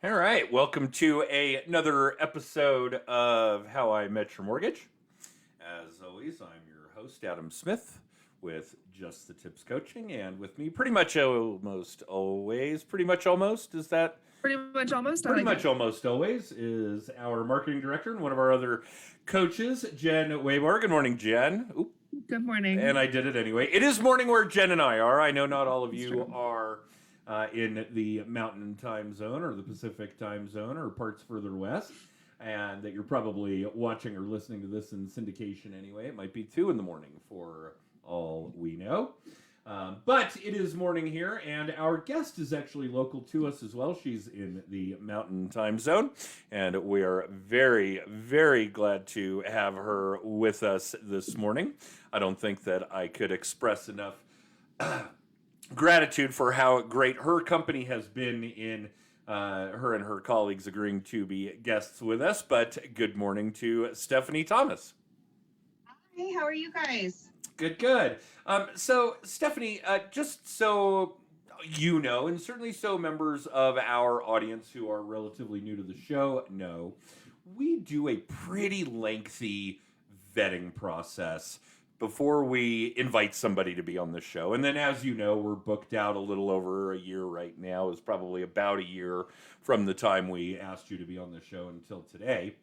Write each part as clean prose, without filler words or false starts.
All right, welcome to another episode of How I Met Your Mortgage. As always, I'm your host, Adam Smith, with Just the Tips Coaching, and with me, pretty much almost, is that Pretty much almost. I pretty like much it. almost always, is our marketing director and one of our other coaches, Jen Waybar. Good morning, Jen. Oop, Good and morning. I did it anyway. It is morning where Jen and I are. I know not all of It's you true. are in the Mountain Time Zone or the Pacific Time Zone or parts further west, and that you're probably watching or listening to this in syndication anyway. It might be 2 in the morning for all we know. But it is morning here, and our guest is actually local to us as well. She's in the Mountain Time Zone, and we are very, very glad to have her with us this morning. I don't think that I could express enough gratitude for how great her company has been in her and her colleagues agreeing to be guests with us. But good morning to Stephanie Thomas. Hey, how are you guys? Good, good. So, Stephanie, just so you know, and certainly so members of our audience who are relatively new to the show know, we do a pretty lengthy vetting process before we invite somebody to be on the show. And then, as you know, we're booked out a little over a year right now, is probably about a year from the time we asked you to be on the show until today.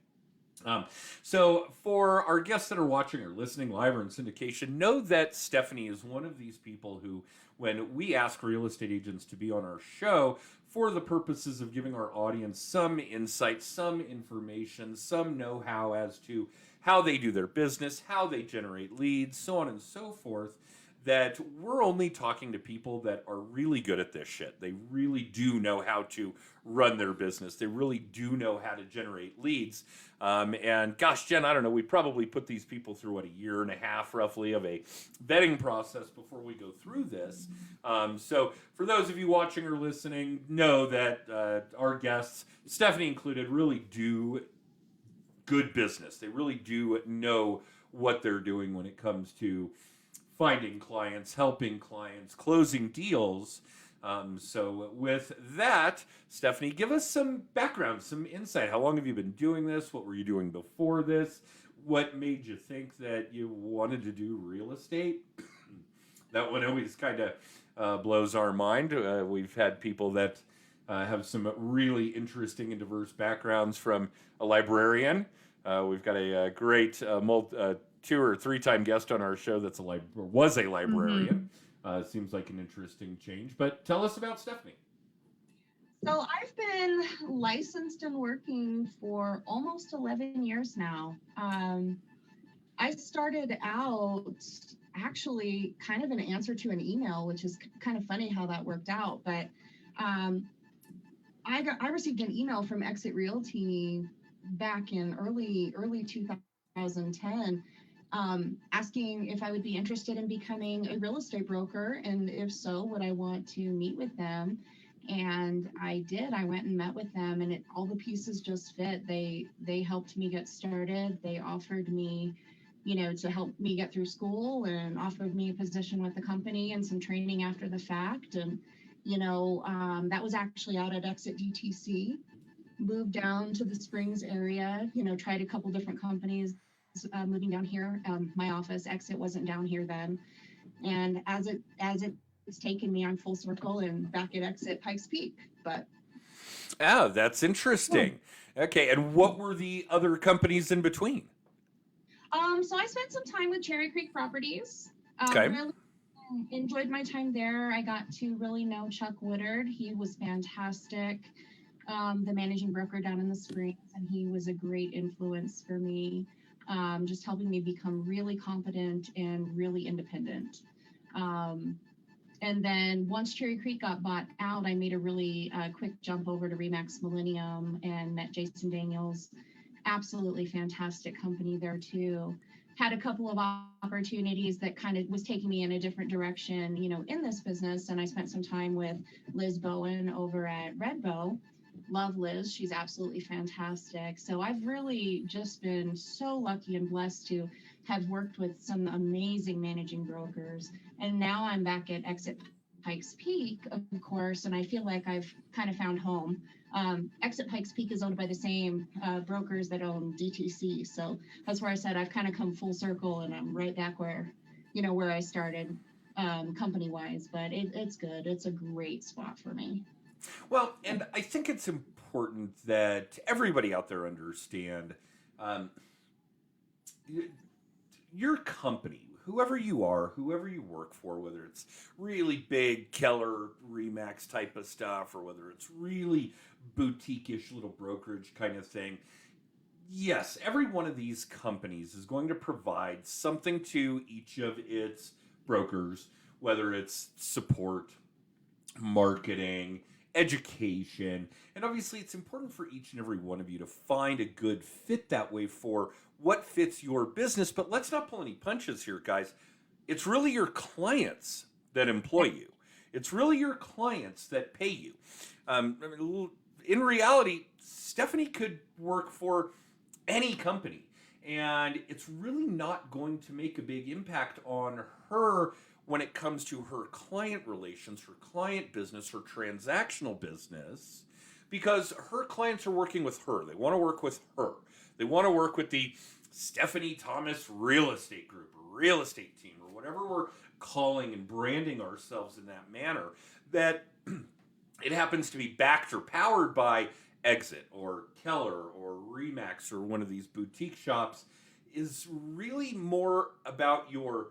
Um, so, for our guests that are watching or listening live or in syndication, know that Stephanie is one of these people who, when we ask real estate agents to be on our show, for the purposes of giving our audience some insight, some information, some know how as to how they do their business, how they generate leads, so on and so forth, that we're only talking to people that are really good at this shit. They really do know how to run their business. They really do know how to generate leads. And gosh, Jen, I don't know. We probably put these people through what, a year and a half roughly of a vetting process before we go through this. So for those of you watching or listening, know that our guests, Stephanie included, really do good business. They really do know what they're doing when it comes to finding clients, helping clients, closing deals. So, with that, Stephanie, give us some background, some insight. How long have you been doing this? What were you doing before this? What made you think that you wanted to do real estate? That one always kind of blows our mind. We've had people that have some really interesting and diverse backgrounds, from a librarian. We've got a great 2 or 3 time guest on our show that's was a Mm-hmm. librarian. Seems like an interesting change. But tell us about Stephanie. So, I've been licensed and working for almost 11 years now. I started out actually kind of an answer to an email, which is kind of funny how that worked out. But um, I received an email from Exit Realty back in early 2010, asking if I would be interested in becoming a real estate broker, and if so, would I want to meet with them? And I did. I went and met with them, and all the pieces just fit. They helped me get started. They offered me, to help me get through school, and offered me a position with the company and some training after the fact. And that was actually out at Exit DTC. Moved down to the Springs area, tried a couple different companies, moving down here. My office Exit wasn't down here then, and as it's taken me, I'm full circle and back at Exit Pikes Peak. But Oh, that's yeah. interesting. Okay, and what were the other companies in between? So I spent some time with Cherry Creek Properties. Okay. Really enjoyed my time there. I got to really know Chuck Woodard. He was fantastic, the managing broker down in the Springs, and he was a great influence for me, just helping me become really confident and really independent. Um, and then once Cherry Creek got bought out, I made a really quick jump over to Remax Millennium and met Jason Daniels. Absolutely fantastic company there too. Had a couple of opportunities that kind of was taking me in a different direction, in this business. And I spent some time with Liz Bowen over at Redbow. Love Liz. She's absolutely fantastic. So I've really just been so lucky and blessed to have worked with some amazing managing brokers. And now I'm back at Exit Pikes Peak, of course, and I feel like I've kind of found home. Exit Pikes Peak is owned by the same brokers that own DTC. So that's where I said I've kind of come full circle, and I'm right back where, where I started, company wise. But it's good. It's a great spot for me. Well, and I think it's important that everybody out there understand um, your company, whoever you are, whoever you work for, whether it's really big Keller Remax type of stuff or whether it's really boutique-ish little brokerage kind of thing. Yes, every one of these companies is going to provide something to each of its brokers, whether it's support, marketing, education. And obviously, it's important for each and every one of you to find a good fit that way for what fits your business. But let's not pull any punches here, guys. It's really your clients that employ you, it's really your clients that pay you. In reality, Stephanie could work for any company, and it's really not going to make a big impact on her when it comes to her client relations, her client business, her transactional business, because her clients are working with her. They want to work with her. They want to work with the Stephanie Thomas Real Estate Group or Real Estate Team or whatever we're calling and branding ourselves in that manner. That it happens to be backed or powered by Exit or Keller or Remax or one of these boutique shops is really more about your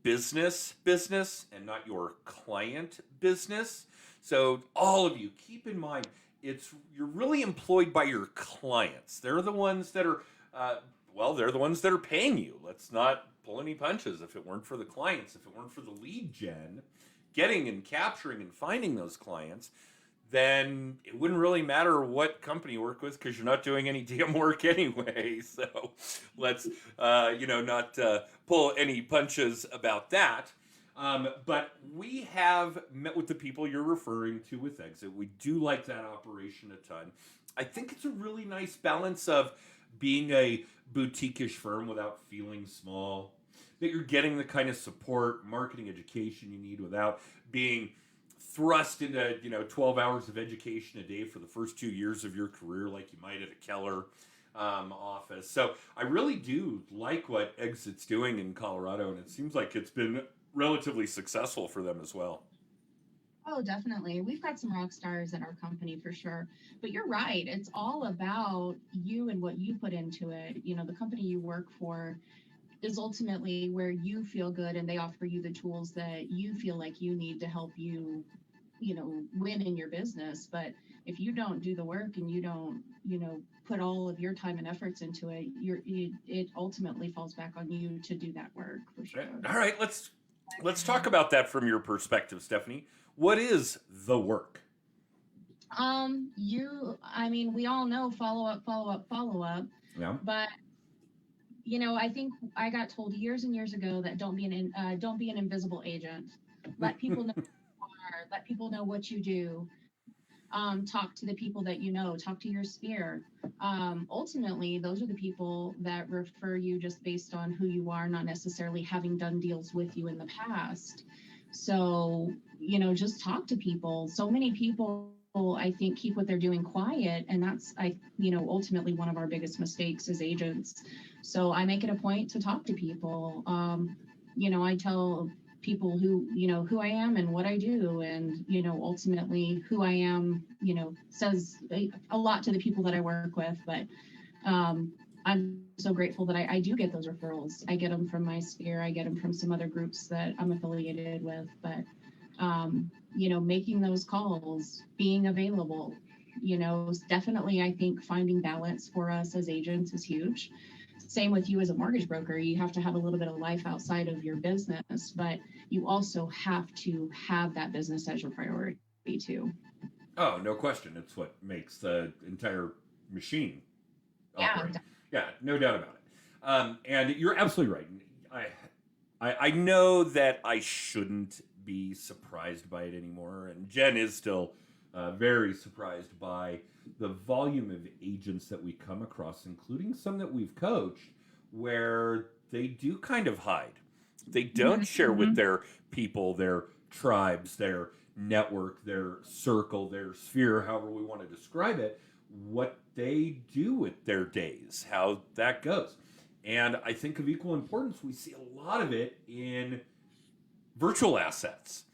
business and not your client business. So all of you keep in mind, you're really employed by your clients. They're the ones that are they're the ones that are paying you. Let's not pull any punches. If it weren't for the clients, if it weren't for the lead gen, getting and capturing and finding those clients, then it wouldn't really matter what company you work with because you're not doing any damn work anyway. So let's, not pull any punches about that. But we have met with the people you're referring to with Exit. We do like that operation a ton. I think it's a really nice balance of being a boutique-ish firm without feeling small, that you're getting the kind of support, marketing, education you need without being thrust into 12 hours of education a day for the first 2 years of your career like you might at a Keller office. So I really do like what Exit's doing in Colorado, and it seems like it's been relatively successful for them as well. Oh, definitely. We've got some rock stars at our company for sure. But you're right. It's all about you and what you put into it. The company you work for is ultimately where you feel good, and they offer you the tools that you feel like you need to help you, win in your business. But if you don't do the work and you don't, put all of your time and efforts into it, it ultimately falls back on you to do that work for sure. All right, let's talk about that from your perspective, Stephanie. What is the work? We all know follow up, follow up, follow up. Yeah. But I think I got told years and years ago that don't be an invisible agent. Let people know who you are. Let people know what you do. Talk to the people that you know. Talk to your sphere. Ultimately, those are the people that refer you just based on who you are, not necessarily having done deals with you in the past. So, just talk to people. So many people, I think, keep what they're doing quiet, and that's ultimately one of our biggest mistakes as agents. So I make it a point to talk to people. I tell people who I am and what I do, and ultimately who I am says a lot to the people that I work with. But I'm so grateful that I do get those referrals. I get them from my sphere. I get them from some other groups that I'm affiliated with. But making those calls, being available, definitely, I think finding balance for us as agents is huge. Same with you as a mortgage broker. You have to have a little bit of life outside of your business, but you also have to have that business as your priority too. Oh, no question. It's what makes the entire machine operate. Yeah, no doubt about it. And you're absolutely right. I know that I shouldn't be surprised by it anymore, and Jen is still very surprised by the volume of agents that we come across, including some that we've coached, where they do kind of hide. They don't share with their people, their tribes, their network, their circle, their sphere, however we want to describe it, what they do with their days, how that goes. And I think of equal importance, we see a lot of it in virtual assets,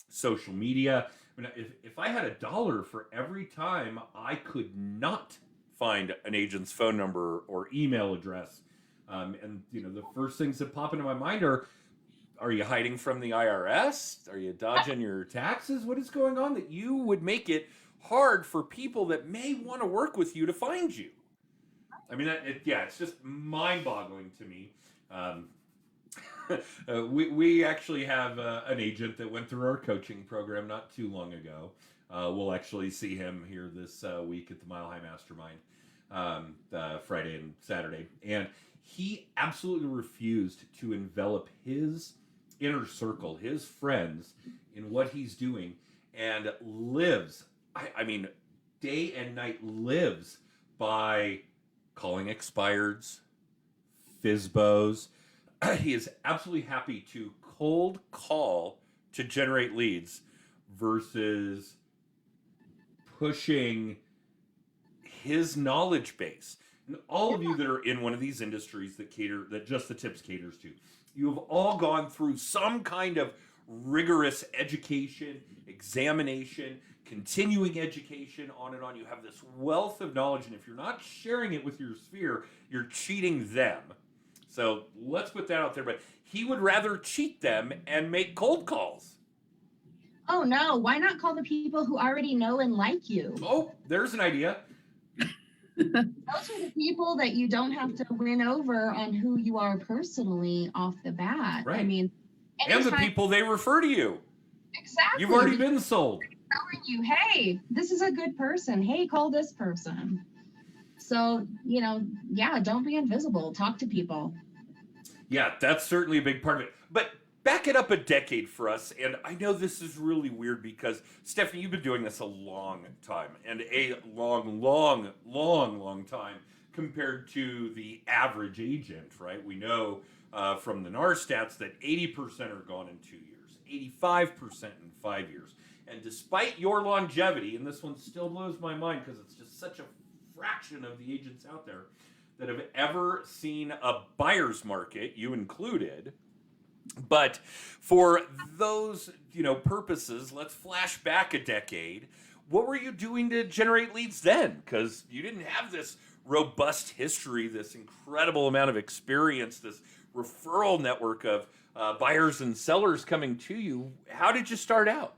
social media. I mean, if I had $1 for every time I could not find an agent's phone number or email address, and the first things that pop into my mind are you hiding from the IRS? Are you dodging your taxes? What is going on that you would make it hard for people that may want to work with you to find you? I mean, it's just mind-boggling to me. We actually have an agent that went through our coaching program not too long ago. We'll actually see him here this week at the Mile High Mastermind, Friday and Saturday. And he absolutely refused to envelop his inner circle, his friends, in what he's doing, and lives, I mean, day and night lives by calling expireds, FISBOs. He is absolutely happy to cold call to generate leads versus pushing his knowledge base. And all of you that are in one of these industries that Just the Tips caters to, you have all gone through some kind of rigorous education, examination, continuing education, on and on. You have this wealth of knowledge, and if you're not sharing it with your sphere, you're cheating them. So let's put that out there. But he would rather cheat them and make cold calls. Oh, no. Why not call the people who already know and like you? Oh, there's an idea. Those are the people that you don't have to win over on who you are personally off the bat. Right. I mean, and the people they refer to you. Exactly. You've already been sold. Telling you, hey, this is a good person. Hey, call this person. So, don't be invisible. Talk to people. Yeah, that's certainly a big part of it. But back it up a decade for us, and I know this is really weird because, Stephanie, you've been doing this a long time, and a long time compared to the average agent, right? We know from the NAR stats that 80% are gone in 2 years, 85% in 5 years. And despite your longevity, and this one still blows my mind because it's just such a fraction of the agents out there that have ever seen a buyer's market, you included. But for those, purposes, let's flash back a decade. What were you doing to generate leads then? Because you didn't have this robust history, this incredible amount of experience, this referral network of buyers and sellers coming to you. How did you start out?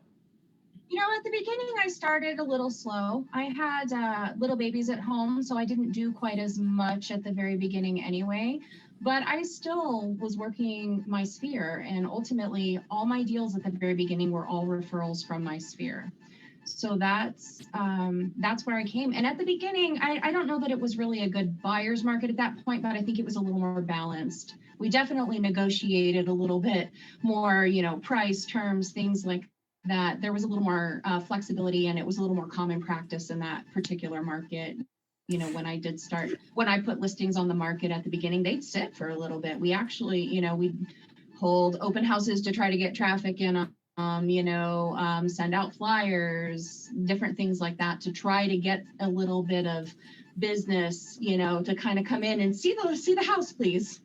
At the beginning, I started a little slow. I had little babies at home, so I didn't do quite as much at the very beginning anyway. But I still was working my sphere, and ultimately, all my deals at the very beginning were all referrals from my sphere. So that's where I came. And at the beginning, I don't know that it was really a good buyer's market at that point, but I think it was a little more balanced. We definitely negotiated a little bit more, price, terms, things like that. There was a little more flexibility, and it was a little more common practice in that particular market. When I put listings on the market at the beginning, they'd sit for a little bit. We actually, we'd hold open houses to try to get traffic in, send out flyers, different things like that to try to get a little bit of business, to kind of come in and see the house, please.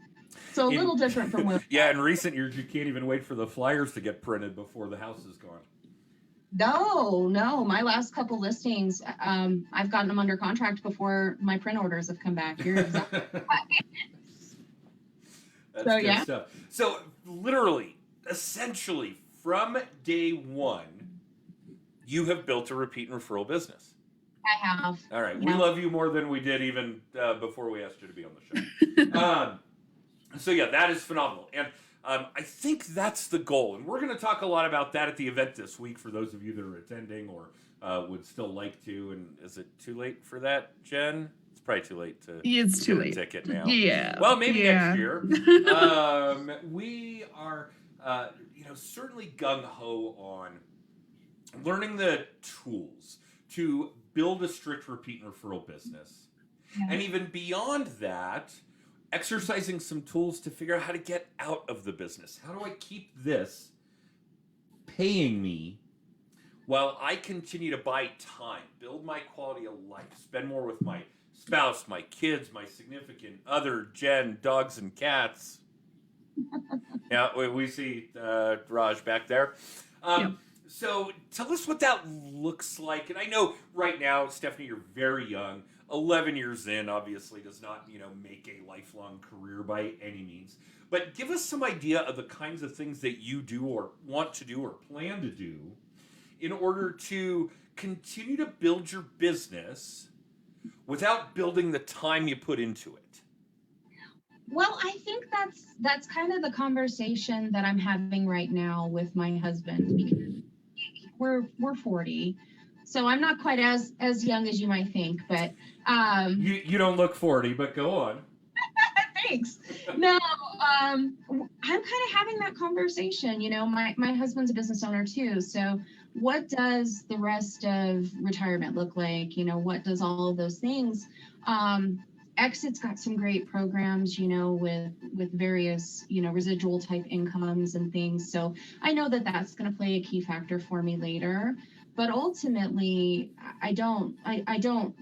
So a little different from where. Yeah, in recent years, you can't even wait for the flyers to get printed before the house is gone. No. My last couple listings, I've gotten them under contract before my print orders have come back. You're exactly right. That's good stuff. So literally, essentially, from day one, you have built a repeat and referral business. I have. All right. Yeah. We love you more than we did even before we asked you to be on the show. So yeah, that is phenomenal. And I think that's the goal. And we're going to talk a lot about that at the event this week for those of you that are attending or would still like to. And is it too late for that, Jen? It's probably too late to it's too late. A ticket now. Yeah. Well, maybe next year. We are, certainly gung-ho on learning the tools to build a strict repeat and referral business. Yeah. And even beyond that, exercising some tools to figure out how to get out of the business. How do I keep this paying me while I continue to buy time, build my quality of life, spend more with my spouse, my kids, my significant other, Jen, dogs and cats. Yeah, we see Raj back there. Yep. So tell us what that looks like. And I know right now, Stephanie, you're very young. 11 years in, obviously, does not, make a lifelong career by any means. But give us some idea of the kinds of things that you do or want to do or plan to do in order to continue to build your business without building the time you put into it. Well, I think that's kind of the conversation that I'm having right now with my husband, because we're 40. So I'm not quite as young as you might think, but You don't look 40, but go on. thanks. No, I'm kind of having that conversation. My husband's a business owner too. So what does the rest of retirement look like? What does all of those things? Exit's got some great programs, with various, residual type incomes and things. So I know that that's going to play a key factor for me later. But ultimately, I don't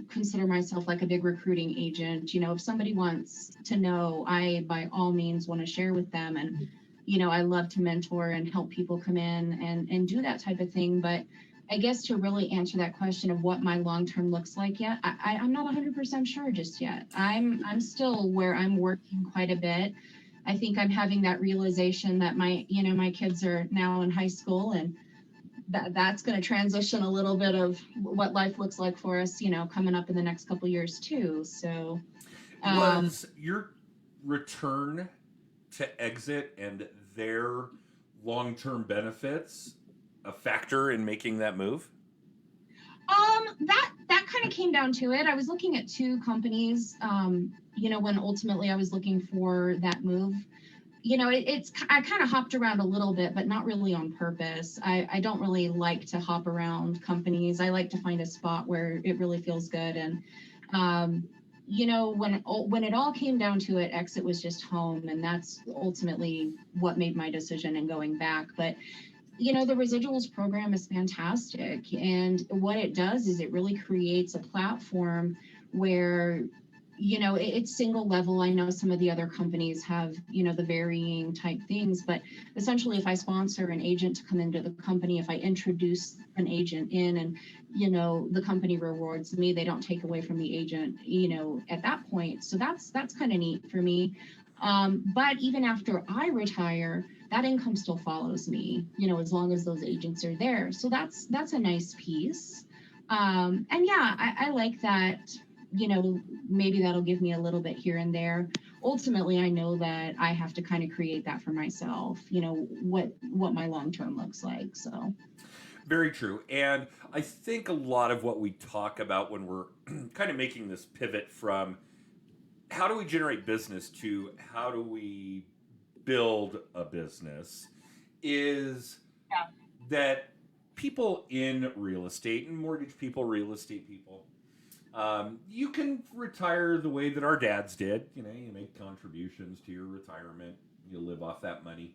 consider myself like a big recruiting agent. If somebody wants to know, I by all means want to share with them. And I love to mentor and help people come in and do that type of thing. But I guess to really answer that question of what my long term looks like yet, I'm not 100% sure just yet. I'm still where I'm working quite a bit. I think I'm having that realization that my kids are now in high school, and that's going to transition a little bit of what life looks like for us, coming up in the next couple years too. So, Was your return to exit and their long-term benefits a factor in making that move? that kind of came down to it. I was looking at two companies, when ultimately I was looking for that move. I kind of hopped around a little bit, but not really on purpose. I don't really like to hop around companies. I like to find a spot where it really feels good. And, when it all came down to it, exit was just home. And that's ultimately what made my decision in going back. But the residuals program is fantastic. And what it does is it really creates a platform where, it's single level. I know some of the other companies have, the varying type things, but essentially if I sponsor an agent to come into the company, if I introduce an agent in and, the company rewards me, they don't take away from the agent, at that point. So that's kind of neat for me. But even after I retire, that income still follows me, as long as those agents are there. So that's a nice piece. And yeah, I like that, maybe that'll give me a little bit here and there. Ultimately, I know that I have to kind of create that for myself, what my long term looks like. So Very true. And I think a lot of what we talk about when we're kind of making this pivot from how do we generate business to how do we build a business is yeah. that people in real estate and mortgage people, real estate people, you can retire the way that our dads did. You make contributions to your retirement, you live off that money.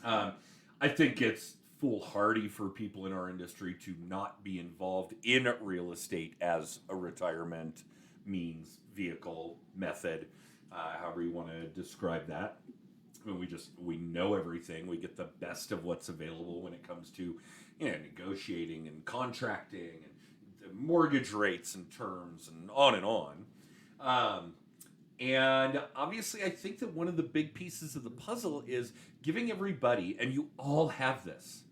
I think it's foolhardy for people in our industry to not be involved in real estate as a retirement means, vehicle, method, however you want to describe that. I mean, we know everything. We get the best of what's available when it comes to negotiating and contracting and mortgage rates and terms and on and on. And obviously, I think that one of the big pieces of the puzzle is giving everybody, and you all have this,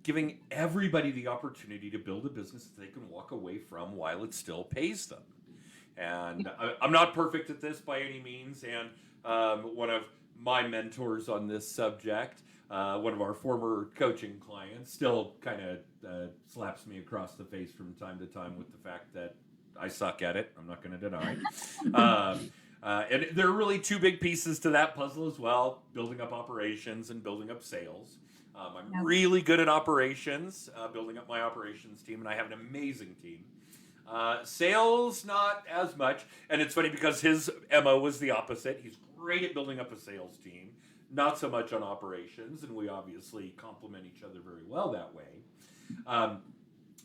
giving everybody the opportunity to build a business that they can walk away from while it still pays them. And I'm not perfect at this by any means. And one of my mentors on this subject, one of our former coaching clients, still kind of slaps me across the face from time to time with the fact that I suck at it. I'm not going to deny. And there are really two big pieces to that puzzle as well, building up operations and building up sales. I'm really good at operations, building up my operations team, and I have an amazing team. Sales, not as much. And it's funny because his MO was the opposite. He's great at building up a sales team, not so much on operations, and we obviously complement each other very well that way.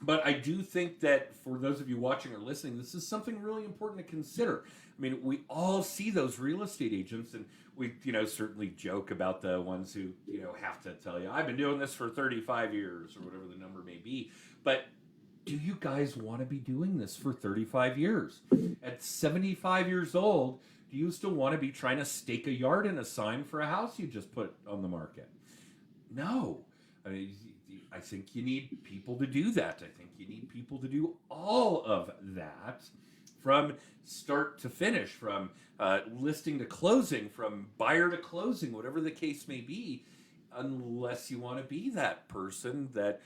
But I do think that for those of you watching or listening, this is something really important to consider. I mean, we all see those real estate agents, and we, certainly joke about the ones who, have to tell you, I've been doing this for 35 years or whatever the number may be. But do you guys want to be doing this for 35 years? At 75 years old, do you still want to be trying to stake a yard in a sign for a house you just put on the market? No. I mean, I think you need people to do that. I think you need people to do all of that from start to finish, from listing to closing, from buyer to closing, whatever the case may be, unless you want to be that person that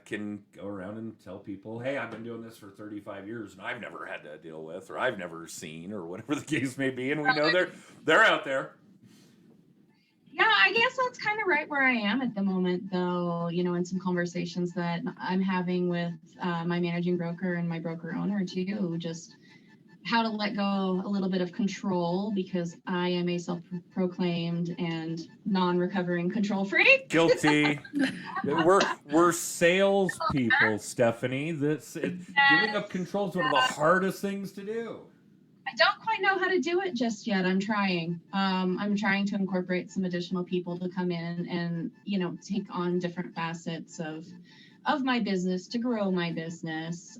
can go around and tell people, hey, I've been doing this for 35 years and I've never had to deal with, or I've never seen, or whatever the case may be. And we know they're out there. Yeah, I guess that's kind of right where I am at the moment, though, in some conversations that I'm having with my managing broker and my broker owner, too, just how to let go a little bit of control, because I am a self-proclaimed and non-recovering control freak. Guilty. we're sales people, Stephanie. Giving up control is one of the hardest things to do. I don't quite know how to do it just yet. I'm trying. I'm trying to incorporate some additional people to come in and, take on different facets of my business to grow my business.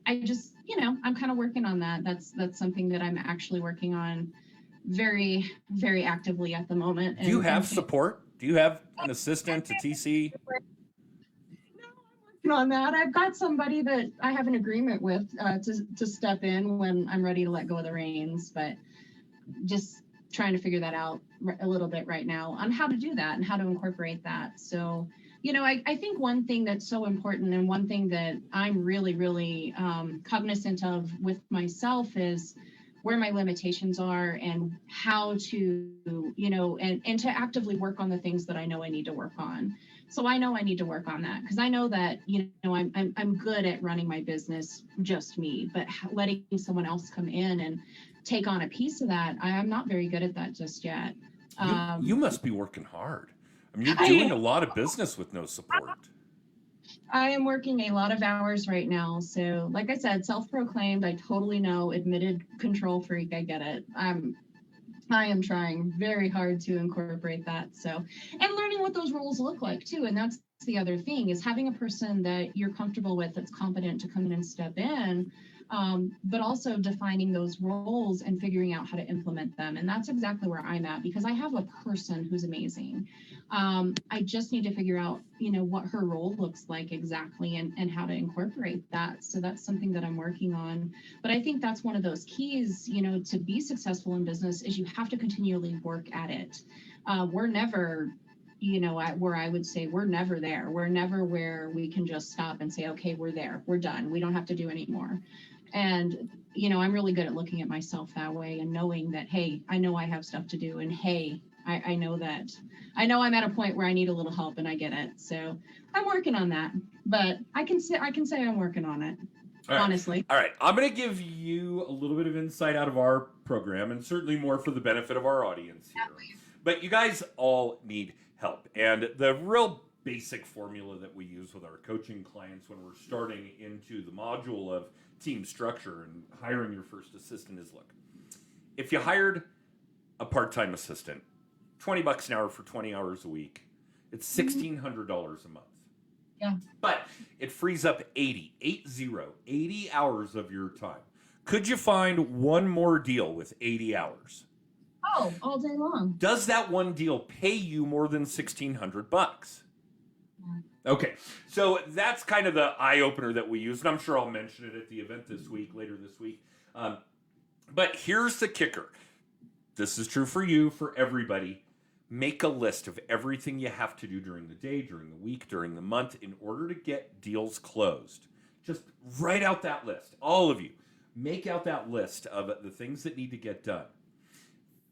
I just, I'm kind of working on that. That's something that I'm actually working on very, very actively at the moment. Do you have support? Do you have an assistant, a TC? On that, I've got somebody that I have an agreement with to step in when I'm ready to let go of the reins, but just trying to figure that out a little bit right now on how to do that and how to incorporate that. So, I think one thing that's so important, and one thing that I'm really, really cognizant of with myself, is where my limitations are and how to, and to actively work on the things that I know I need to work on. So I know I need to work on that, because I know that, I'm good at running my business, just me, but letting someone else come in and take on a piece of that, I'm not very good at that just yet. You must be working hard. I mean, you're doing a lot of business with no support. I am working a lot of hours right now. So like I said, self-proclaimed, I totally know, admitted control freak. I get it. I am trying very hard to incorporate that. So, and learning what those roles look like too. And that's the other thing, is having a person that you're comfortable with, that's competent to come in and step in, but also defining those roles and figuring out how to implement them. And that's exactly where I'm at, because I have a person who's amazing. I just need to figure out, what her role looks like exactly, and how to incorporate that. So that's something that I'm working on. But I think that's one of those keys, to be successful in business, is you have to continually work at it. We're never, where I would say we're never there. We're never where we can just stop and say, okay, we're there, we're done, we don't have to do anymore. And, I'm really good at looking at myself that way and knowing that, hey, I know I have stuff to do. And hey, I know I'm at a point where I need a little help, and I get it. So I'm working on that, but I can say I'm working on it. Right. Honestly. All right. I'm going to give you a little bit of insight out of our program, and certainly more for the benefit of our audience here. But you guys all need help. And the real basic formula that we use with our coaching clients when we're starting into the module of team structure and hiring your first assistant is, look, if you hired a part-time assistant, $20 an hour for 20 hours a week, it's $1,600 a month. Yeah. But it frees up 80 hours of your time. Could you find one more deal with 80 hours? Oh, all day long. Does that one deal pay you more than $1,600? Yeah. Okay, so that's kind of the eye-opener that we use, and I'm sure I'll mention it at the event later this week. But here's the kicker. This is true for you, for everybody. Make a list of everything you have to do during the day, during the week, during the month in order to get deals closed. Just write out that list. All of you, make out that list of the things that need to get done.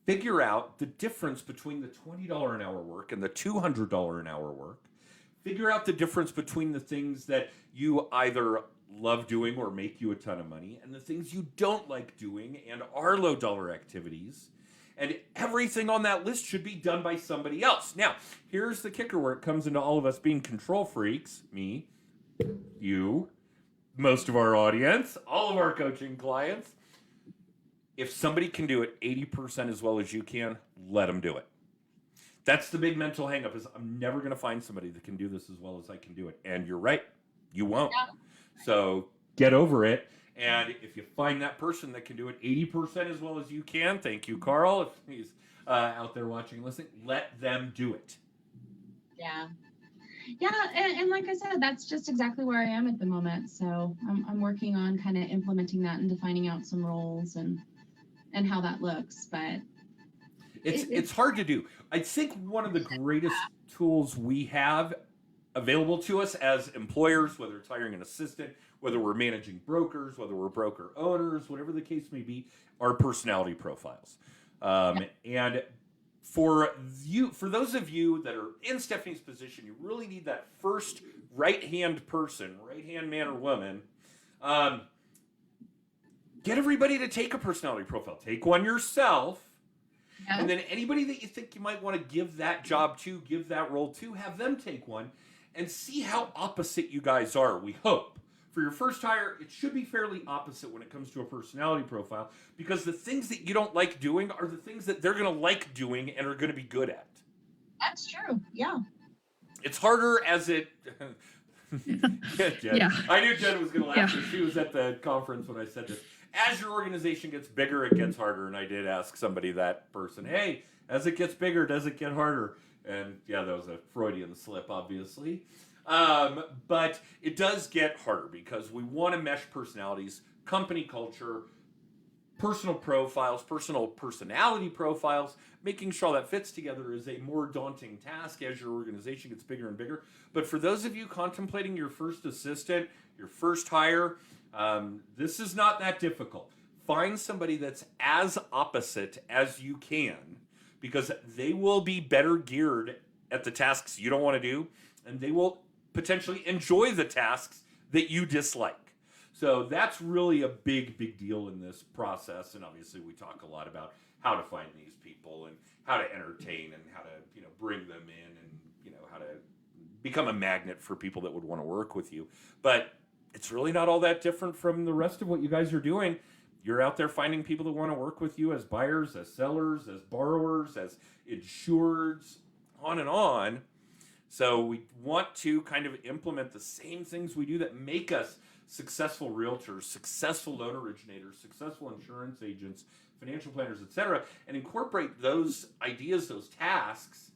Figure out the difference between the $20 an hour work and the $200 an hour work. Figure out the difference between the things that you either love doing or make you a ton of money and the things you don't like doing and are low dollar activities. And everything on that list should be done by somebody else. Now, here's the kicker where it comes into all of us being control freaks, me, you, most of our audience, all of our coaching clients, if somebody can do it 80% as well as you can, let them do it. That's the big mental hangup is I'm never going to find somebody that can do this as well as I can do it. And you're right. You won't. Yeah. So get over it. And if you find that person that can do it 80% as well as you can, thank you, Carl, if he's out there watching and listening, let them do it. Yeah. Yeah, and like I said, that's just exactly where I am at the moment. So I'm working on kind of implementing that and defining out some roles and how that looks. But it's hard to do. I think one of the greatest tools we have available to us as employers, whether it's hiring an assistant, whether we're managing brokers, whether we're broker owners, whatever the case may be, are personality profiles. And for those of you that are in Stephanie's position, you really need that first right-hand person, right-hand man or woman. Get everybody to take a personality profile. Take one yourself. Yeah. And then anybody that you think you might want to give that job to, give that role to, have them take one and see how opposite you guys are. We hope. For your first hire, it should be fairly opposite when it comes to a personality profile because the things that you don't like doing are the things that they're going to like doing and are going to be good at. That's true. Yeah. It's harder as it... Jen. Yeah. I knew Jen was going to laugh. She was at the conference when I said this. As your organization gets bigger, it gets harder. And I did ask somebody, that person, hey, as it gets bigger, does it get harder? And yeah, that was a Freudian slip, obviously. But it does get harder because we want to mesh personalities, company culture, personal profiles, personal personality profiles. Making sure that fits together is a more daunting task as your organization gets bigger and bigger. But for those of you contemplating your first assistant, your first hire, this is not that difficult. Find somebody that's as opposite as you can because they will be better geared at the tasks you don't want to do, and they will potentially enjoy the tasks that you dislike. So that's really a big, big deal in this process. And obviously we talk a lot about how to find these people and how to entertain and how to, bring them in and, how to become a magnet for people that would want to work with you. But it's really not all that different from the rest of what you guys are doing. You're out there finding people that want to work with you as buyers, as sellers, as borrowers, as insureds, on and on. So we want to kind of implement the same things we do that make us successful realtors, successful loan originators, successful insurance agents, financial planners, etc., and incorporate those ideas, those tasks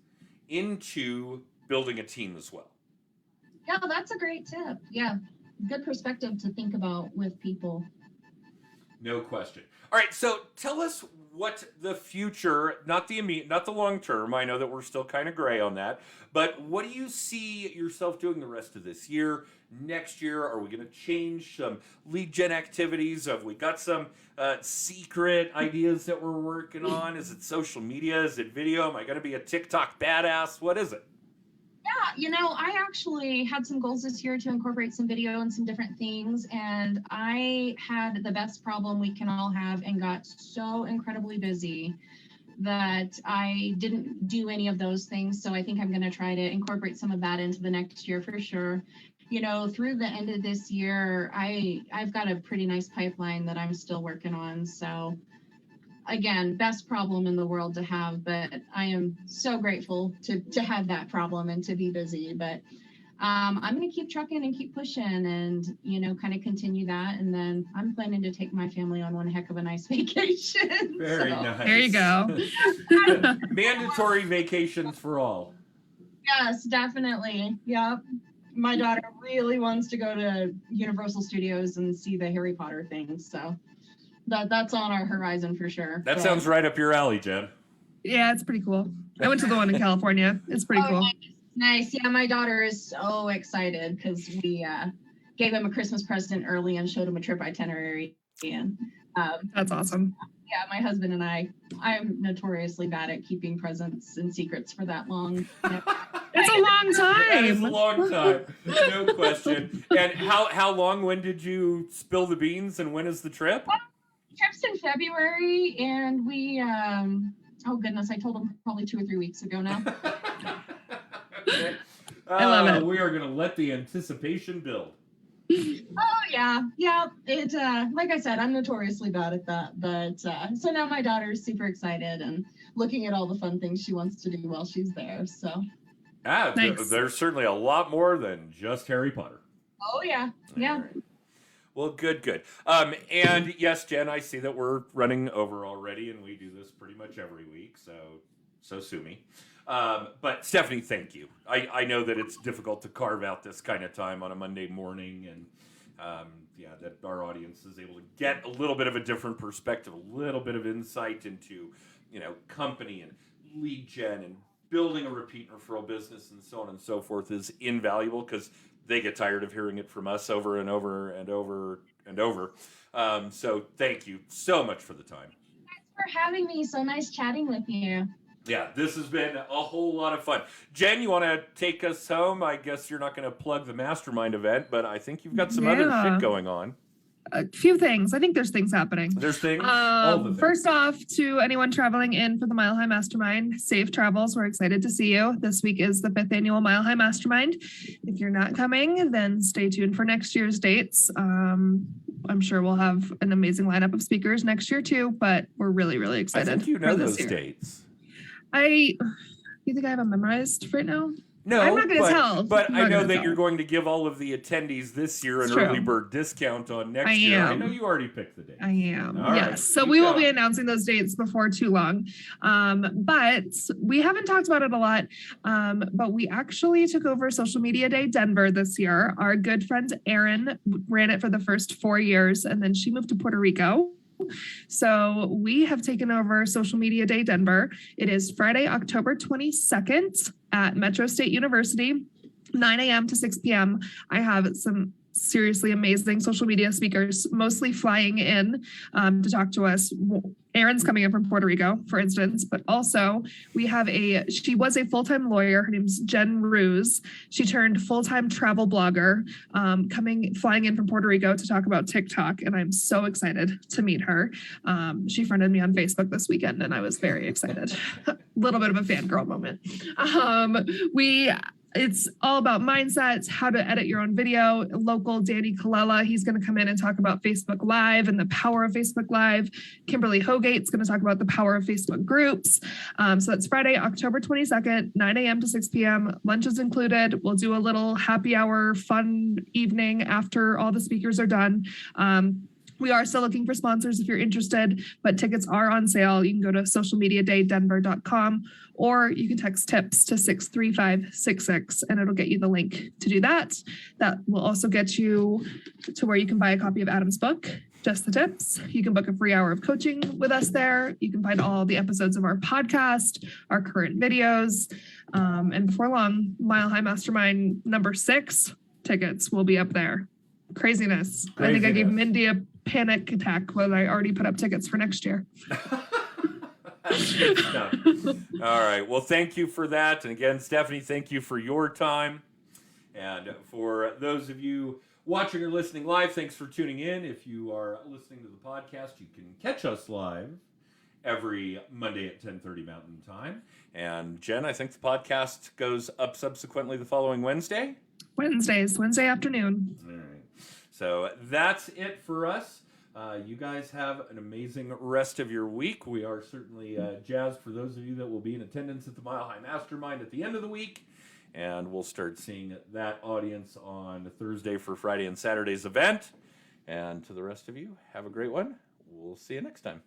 into building a team as well. Yeah, that's a great tip. Yeah, good perspective to think about with people. No question. All right, so tell us what the future, not the immediate, not the long term. I know that we're still kind of gray on that, but what do you see yourself doing the rest of this year, next year? Are we going to change some lead gen activities? Have we got some secret ideas that we're working on? Is it social media? Is it video? Am I going to be a TikTok badass? What is it? Yeah, I actually had some goals this year to incorporate some video and some different things, and I had the best problem we can all have and got so incredibly busy that I didn't do any of those things. So I think I'm going to try to incorporate some of that into the next year for sure. Through the end of this year, I've got a pretty nice pipeline that I'm still working on. So again, best problem in the world to have, but I am so grateful to have that problem and to be busy. But I'm going to keep trucking and keep pushing and, kind of continue that. And then I'm planning to take my family on one heck of a nice vacation. Very nice. There you go. Mandatory vacations for all. Yes, definitely. Yep. My daughter really wants to go to Universal Studios and see the Harry Potter things. So that's on our horizon for sure. That sounds right up your alley, Jen. Yeah, it's pretty cool. I went to the one in California. It's pretty cool. Nice. Yeah, my daughter is so excited because we gave him a Christmas present early and showed him a trip itinerary. And that's awesome. Yeah, my husband and I'm notoriously bad at keeping presents and secrets for that long. It's a long time. That is a long time, no question. And how long? When did you spill the beans, and when is the trip? Trip's in February, and we oh goodness, I told him probably 2 or 3 weeks ago now. Okay. I love it. We are going to let the anticipation build. Oh yeah, it like I said, I'm notoriously bad at that, but so now my daughter's super excited and looking at all the fun things she wants to do while she's there. So Nice. There's certainly a lot more than just Harry Potter. oh yeah, yeah. All right. Well, good. And yes, Jen, I see that we're running over already, and we do this pretty much every week, so sue me. But Stephanie, thank you. I know that it's difficult to carve out this kind of time on a Monday morning, and that our audience is able to get a little bit of a different perspective, a little bit of insight into, company and lead gen and building a repeat and referral business and so on and so forth is invaluable because they get tired of hearing it from us over and over and over and over. So thank you so much for the time. Thanks for having me. So nice chatting with you. Yeah, this has been a whole lot of fun. Jen, you want to take us home? I guess you're not going to plug the mastermind event, but I think you've got some other shit going on. A few things. I think there's things happening. There's things. All the things. First off, to anyone traveling in for the Mile High Mastermind, safe travels. We're excited to see you. This week is the 5th annual Mile High Mastermind. If you're not coming, then stay tuned for next year's dates. I'm sure we'll have an amazing lineup of speakers next year too, but we're really, really excited. I think you know those dates. You think I have them memorized right now? No, I'm not going to tell. But I know that you're going to give all of the attendees this year an early bird discount on next year. I know you already picked the date. I am. All yes. right, So we will be announcing those dates before too long. But we haven't talked about it a lot. But we actually took over Social Media Day Denver this year. Our good friend Erin ran it for the first 4 years, and then she moved to Puerto Rico. So we have taken over Social Media Day Denver. It is Friday, October 22nd at Metro State University, 9 a.m. to 6 p.m. I have some seriously amazing social media speakers, mostly flying in to talk to us. Erin's coming in from Puerto Rico, for instance, but also she was a full-time lawyer. Her name's Jen Ruse. She turned full-time travel blogger, flying in from Puerto Rico to talk about TikTok. And I'm so excited to meet her. She friended me on Facebook this weekend and I was very excited. A little bit of a fangirl moment. It's all about mindsets, how to edit your own video. Local Danny Colella, he's going to come in and talk about Facebook Live and the power of Facebook Live. Kimberly Hogate's going to talk about the power of Facebook groups. So that's Friday, October 22nd, 9 a.m. to 6 p.m. Lunch is included. We'll do a little happy hour fun evening after all the speakers are done. We are still looking for sponsors if you're interested, but tickets are on sale. You can go to socialmediadaydenver.com or you can text tips to 63566 and it'll get you the link to do that. That will also get you to where you can buy a copy of Adam's book, Just the Tips. You can book a free hour of coaching with us there. You can find all the episodes of our podcast, our current videos. And before long, Mile High Mastermind number 6 tickets will be up there. Craziness. I think I gave Mindy a panic attack when I already put up tickets for next year. Good stuff. All right. Well, thank you for that. And again, Stephanie, thank you for your time. And for those of you watching or listening live, thanks for tuning in. If you are listening to the podcast, you can catch us live every Monday at 10:30 Mountain Time. And Jen, I think the podcast goes up subsequently the following Wednesday. Wednesday afternoon. All right. So that's it for us. You guys have an amazing rest of your week. We are certainly jazzed for those of you that will be in attendance at the Mile High Mastermind at the end of the week. And we'll start seeing that audience on Thursday for Friday and Saturday's event. And to the rest of you, have a great one. We'll see you next time.